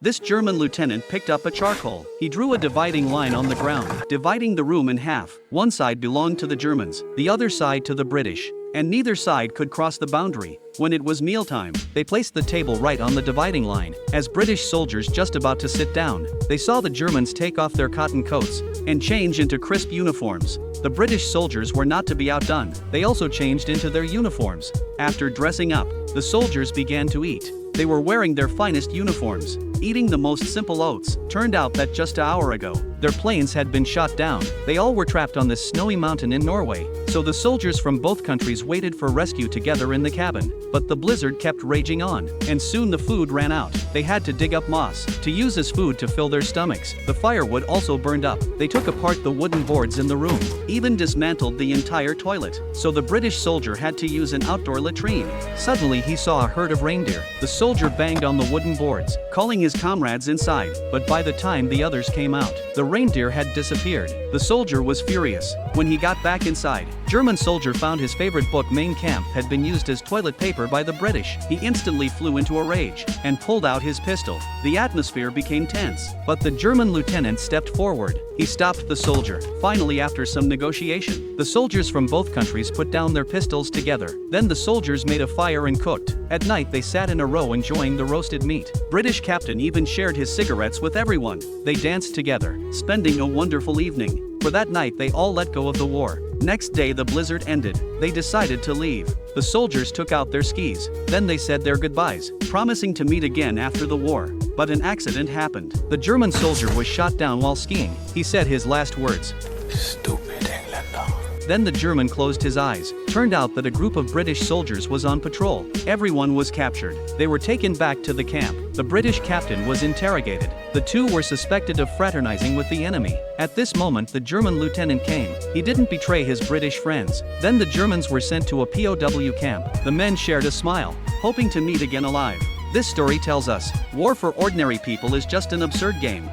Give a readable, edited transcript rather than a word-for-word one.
This German lieutenant picked up a charcoal. He drew a dividing line on the ground, dividing the room in half. One side belonged to the Germans, the other side to the British, and neither side could cross the boundary. When it was mealtime, they placed the table right on the dividing line. As British soldiers just about to sit down, they saw the Germans take off their cotton coats and change into crisp uniforms. The British soldiers were not to be outdone. They also changed into their uniforms. After dressing up, the soldiers began to eat. They were wearing their finest uniforms, eating the most simple oats. Turned out that just an hour ago, their planes had been shot down. They all were trapped on this snowy mountain in Norway, so the soldiers from both countries waited for rescue together in the cabin. But the blizzard kept raging on, and soon the food ran out. They had to dig up moss to use as food to fill their stomachs. The firewood also burned up. They took apart the wooden boards in the room, even dismantled the entire toilet. So the British soldier had to use an outdoor latrine. Suddenly he saw a herd of reindeer. The soldier banged on the wooden boards, calling his comrades inside, but by the time the others came out, the reindeer had disappeared. The soldier was furious. When he got back inside, German soldier found his favorite book Mein Kampf had been used as toilet paper by the British. He instantly flew into a rage and pulled out his pistol. The atmosphere became tense, but the German lieutenant stepped forward. He stopped the soldier. Finally, after some negotiation, the soldiers from both countries put down their pistols together. Then the soldiers made a fire and cooked. At night they sat in a row enjoying the roasted meat. British captain even shared his cigarettes with everyone. They danced together, spending a wonderful evening. For that night they all let go of the war. Next day the blizzard ended. They decided to leave. The soldiers took out their skis. Then they said their goodbyes, promising to meet again after the war. But an accident happened. The German soldier was shot down while skiing. He said his last words, "Stupid Engländer." Then the German closed his eyes. Turned out that a group of British soldiers was on patrol. Everyone was captured. They were taken back to the camp. The British captain was interrogated. The two were suspected of fraternizing with the enemy. At this moment the German lieutenant came. He didn't betray his British friends. Then the Germans were sent to a POW camp. The men shared a smile, hoping to meet again alive. This story tells us, war for ordinary people is just an absurd game.